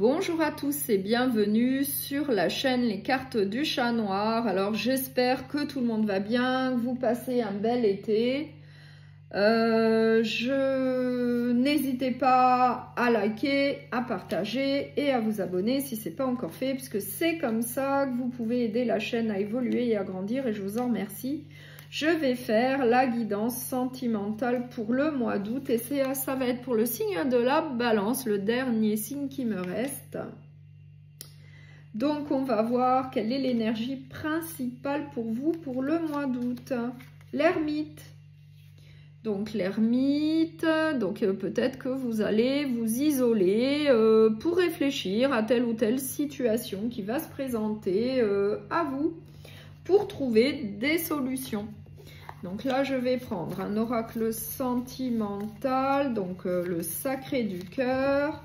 Bonjour à tous et bienvenue sur la chaîne Les Cartes du Chat Noir. Alors j'espère que tout le monde va bien, que vous passez un bel été. N'hésitez pas à liker, à partager et à vous abonner si ce n'est pas encore fait, puisque c'est comme ça que vous pouvez aider la chaîne à évoluer et à grandir et je vous en remercie. Je vais faire la guidance sentimentale pour le mois d'août et ça va être pour le signe de la Balance, le dernier signe qui me reste. Donc on va voir quelle est l'énergie principale pour vous pour le mois d'août. L'ermite. Donc l'ermite, donc peut-être que vous allez vous isoler pour réfléchir à telle ou telle situation qui va se présenter à vous pour trouver des solutions. Donc là, je vais prendre un oracle sentimental, donc le sacré du cœur.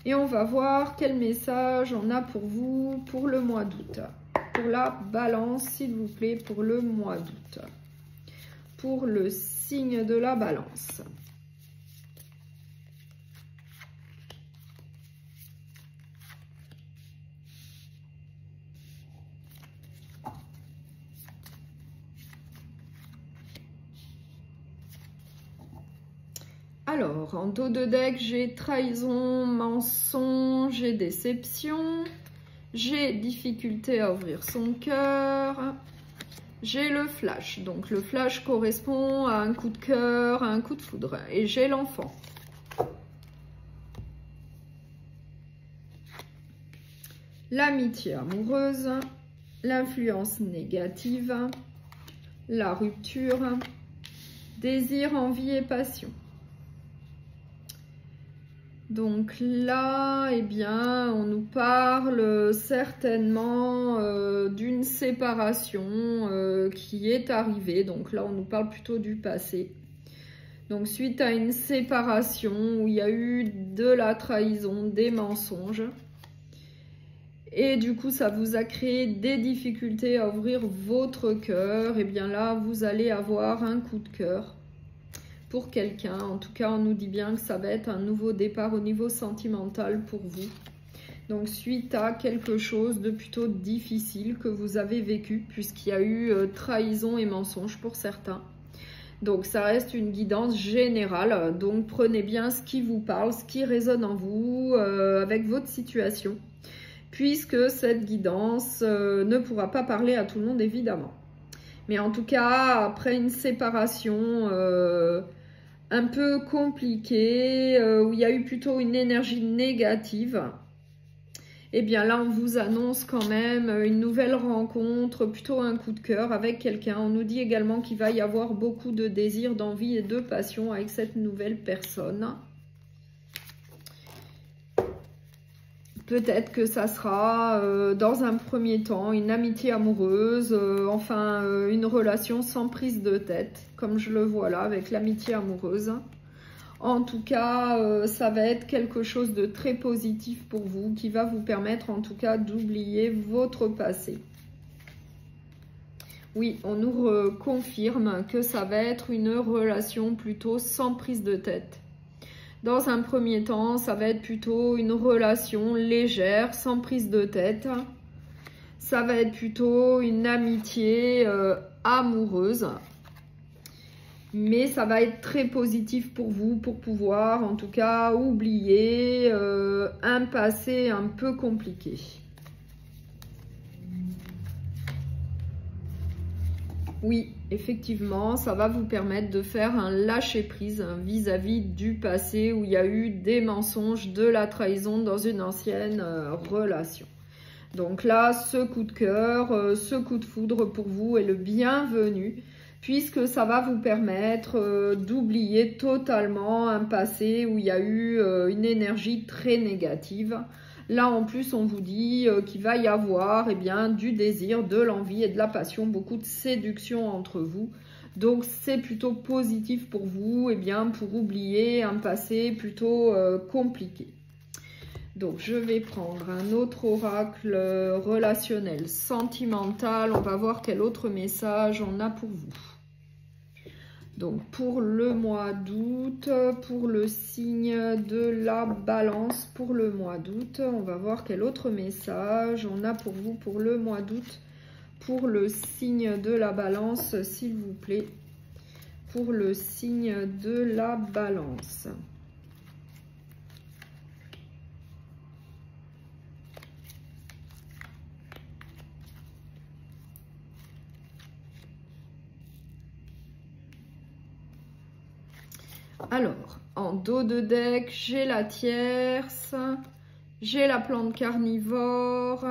Et on va voir quel message on a pour vous pour le mois d'août. Pour la Balance, s'il vous plaît, pour le mois d'août. Pour le signe de la Balance. Alors, en dos de deck, j'ai trahison, mensonge et déception. J'ai difficulté à ouvrir son cœur. J'ai le flash. Donc, le flash correspond à un coup de cœur, à un coup de foudre. Et j'ai l'enfant. L'amitié amoureuse. L'influence négative. La rupture. Désir, envie et passion. Donc là, eh bien, on nous parle certainement d'une séparation qui est arrivée. Donc là, on nous parle plutôt du passé. Donc suite à une séparation où il y a eu de la trahison, des mensonges. Et du coup, ça vous a créé des difficultés à ouvrir votre cœur. Et bien là, vous allez avoir un coup de cœur. Pour quelqu'un, en tout cas on nous dit bien que ça va être un nouveau départ au niveau sentimental pour vous. Donc suite à quelque chose de plutôt difficile que vous avez vécu, puisqu'il y a eu trahison et mensonge pour certains. Donc ça reste une guidance générale, donc prenez bien ce qui vous parle, ce qui résonne en vous, avec votre situation. Puisque cette guidance ne pourra pas parler à tout le monde évidemment. Mais en tout cas, après une séparation un peu compliqué, où il y a eu plutôt une énergie négative, et bien là on vous annonce quand même une nouvelle rencontre, plutôt un coup de cœur avec quelqu'un. On nous dit également qu'il va y avoir beaucoup de désir, d'envie et de passion avec cette nouvelle personne. Peut-être que ça sera dans un premier temps une amitié amoureuse, enfin une relation sans prise de tête, comme je le vois là avec l'amitié amoureuse. En tout cas, ça va être quelque chose de très positif pour vous, qui va vous permettre en tout cas d'oublier votre passé. Oui, on nous confirme que ça va être une relation plutôt sans prise de tête. Dans un premier temps, ça va être plutôt une relation légère, sans prise de tête. Ça va être plutôt une amitié amoureuse. Mais ça va être très positif pour vous, pour pouvoir en tout cas oublier un passé un peu compliqué. Oui, effectivement, ça va vous permettre de faire un lâcher-prise vis-à-vis du passé où il y a eu des mensonges, de la trahison dans une ancienne relation. Donc là, ce coup de cœur, ce coup de foudre pour vous est le bienvenu puisque ça va vous permettre d'oublier totalement un passé où il y a eu une énergie très négative. Là, en plus, on vous dit qu'il va y avoir du désir, de l'envie et de la passion, beaucoup de séduction entre vous. Donc, c'est plutôt positif pour vous, pour oublier un passé plutôt compliqué. Donc, je vais prendre un autre oracle relationnel, sentimental. On va voir quel autre message on a pour vous. Donc pour le mois d'août, pour le signe de la balance, pour le mois d'août, on va voir quel autre message on a pour vous pour le mois d'août, pour le signe de la balance, s'il vous plaît, pour le signe de la balance. Alors, en dos de deck, j'ai la tierce, j'ai la plante carnivore,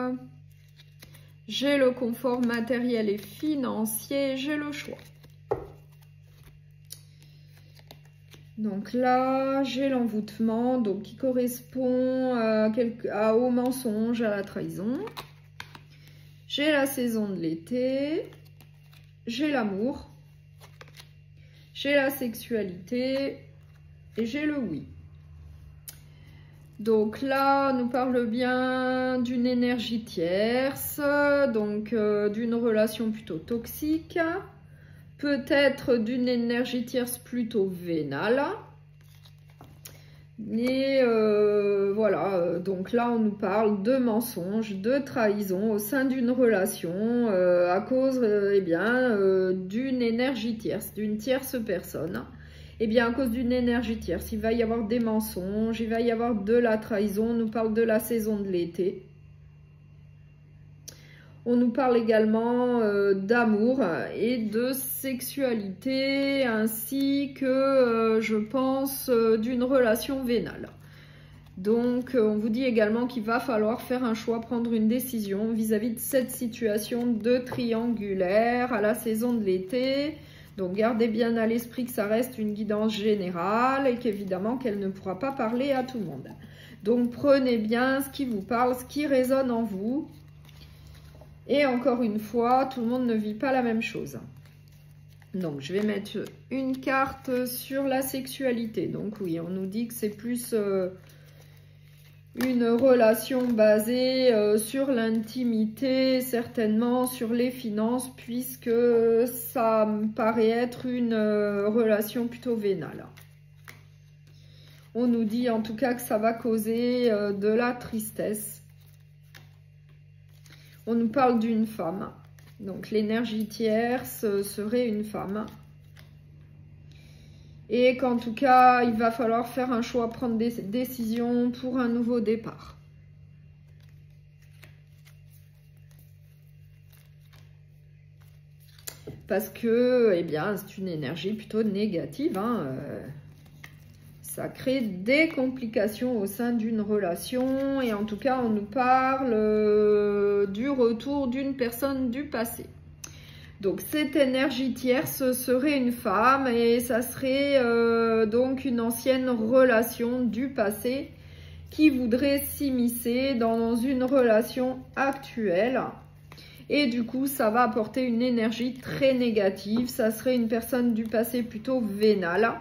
j'ai le confort matériel et financier, j'ai le choix. Donc là, j'ai l'envoûtement, donc qui correspond au mensonge, à la trahison. J'ai la saison de l'été, j'ai l'amour, j'ai la sexualité et j'ai le oui. Donc là, on nous parle bien d'une énergie tierce, donc d'une relation plutôt toxique, peut-être d'une énergie tierce plutôt vénale. Et voilà, donc là on nous parle de mensonges, de trahison au sein d'une relation à cause d'une énergie tierce, d'une tierce personne. Et bien à cause d'une énergie tierce, il va y avoir des mensonges, il va y avoir de la trahison, on nous parle de la saison de l'été. On nous parle également d'amour et de sexualité, ainsi que, je pense, d'une relation vénale. Donc, on vous dit également qu'il va falloir faire un choix, prendre une décision vis-à-vis de cette situation de triangulaire à la saison de l'été. Donc, gardez bien à l'esprit que ça reste une guidance générale et qu'évidemment qu'elle ne pourra pas parler à tout le monde. Donc, prenez bien ce qui vous parle, ce qui résonne en vous. Et encore une fois, tout le monde ne vit pas la même chose. Donc, je vais mettre une carte sur la sexualité. Donc, oui, on nous dit que c'est plus une relation basée sur l'intimité, certainement sur les finances, puisque ça me paraît être une relation plutôt vénale. On nous dit en tout cas que ça va causer de la tristesse. On nous parle d'une femme, donc l'énergie tierce serait une femme. Et qu'en tout cas, il va falloir faire un choix, prendre des décisions pour un nouveau départ. Parce que, eh bien, c'est une énergie plutôt négative, hein, ça crée des complications au sein d'une relation et en tout cas, on nous parle du retour d'une personne du passé. Donc, cette énergie tierce serait une femme et ça serait donc une ancienne relation du passé qui voudrait s'immiscer dans une relation actuelle. Et du coup, ça va apporter une énergie très négative. Ça serait une personne du passé plutôt vénale.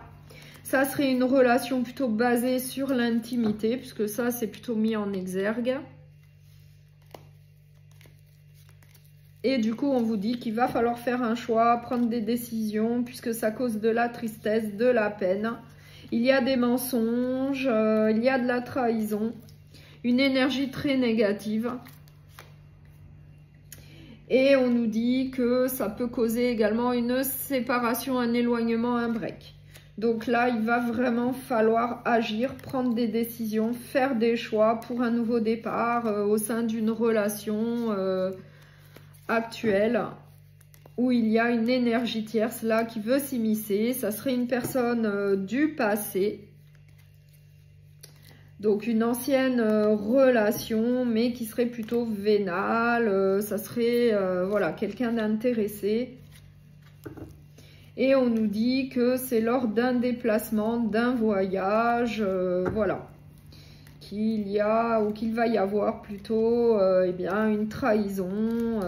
Ça serait une relation plutôt basée sur l'intimité, puisque ça, c'est plutôt mis en exergue. Et du coup, on vous dit qu'il va falloir faire un choix, prendre des décisions, puisque ça cause de la tristesse, de la peine. Il y a des mensonges, il y a de la trahison, une énergie très négative. Et on nous dit que ça peut causer également une séparation, un éloignement, un break. Donc là, il va vraiment falloir agir, prendre des décisions, faire des choix pour un nouveau départ au sein d'une relation actuelle où il y a une énergie tierce là qui veut s'immiscer. Ça serait une personne du passé. Donc une ancienne relation, mais qui serait plutôt vénale. Ça serait voilà, quelqu'un d'intéressé. Et on nous dit que c'est lors d'un déplacement, d'un voyage, voilà, qu'il y a ou qu'il va y avoir plutôt eh bien, une trahison.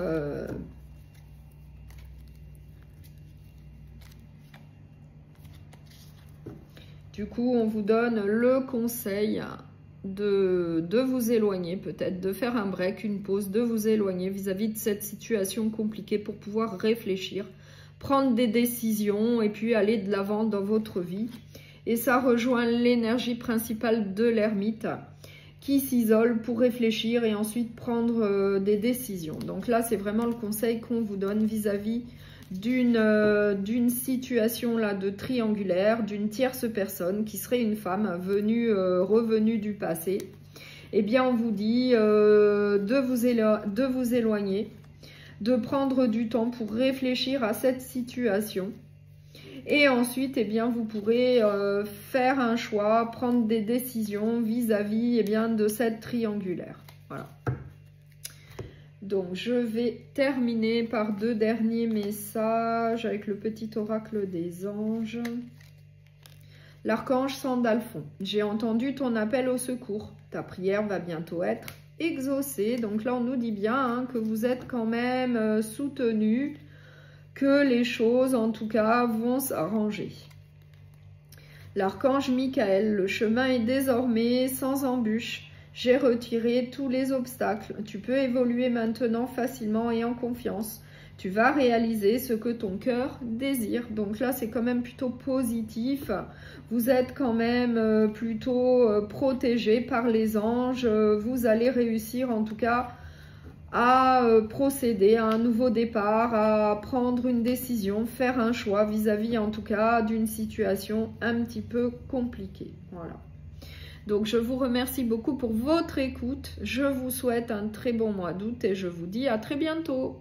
Du coup, on vous donne le conseil de vous éloigner, peut-être de faire un break, une pause, de vous éloigner vis-à-vis de cette situation compliquée pour pouvoir réfléchir, prendre des décisions et puis aller de l'avant dans votre vie. Et ça rejoint l'énergie principale de l'ermite qui s'isole pour réfléchir et ensuite prendre des décisions. Donc là, c'est vraiment le conseil qu'on vous donne vis-à-vis d'une situation là de triangulaire, d'une tierce personne qui serait une femme revenue du passé. Eh bien, on vous dit de vous éloigner, de prendre du temps pour réfléchir à cette situation. Et ensuite, eh bien, vous pourrez faire un choix, prendre des décisions vis-à-vis eh bien, de cette triangulaire. Voilà. Donc, je vais terminer par 2 derniers messages avec le petit oracle des anges. L'archange Sandalphon. J'ai entendu ton appel au secours. Ta prière va bientôt être exaucée. Donc là, on nous dit bien que vous êtes quand même soutenu, que les choses, en tout cas, vont s'arranger. L'archange Michael. Le chemin est désormais sans embûche. J'ai retiré tous les obstacles. Tu peux évoluer maintenant facilement et en confiance. Tu vas réaliser ce que ton cœur désire. Donc là, c'est quand même plutôt positif. Vous êtes quand même plutôt protégé par les anges. Vous allez réussir en tout cas à procéder à un nouveau départ, à prendre une décision, faire un choix vis-à-vis en tout cas d'une situation un petit peu compliquée. Voilà. Donc, je vous remercie beaucoup pour votre écoute. Je vous souhaite un très bon mois d'août et je vous dis à très bientôt.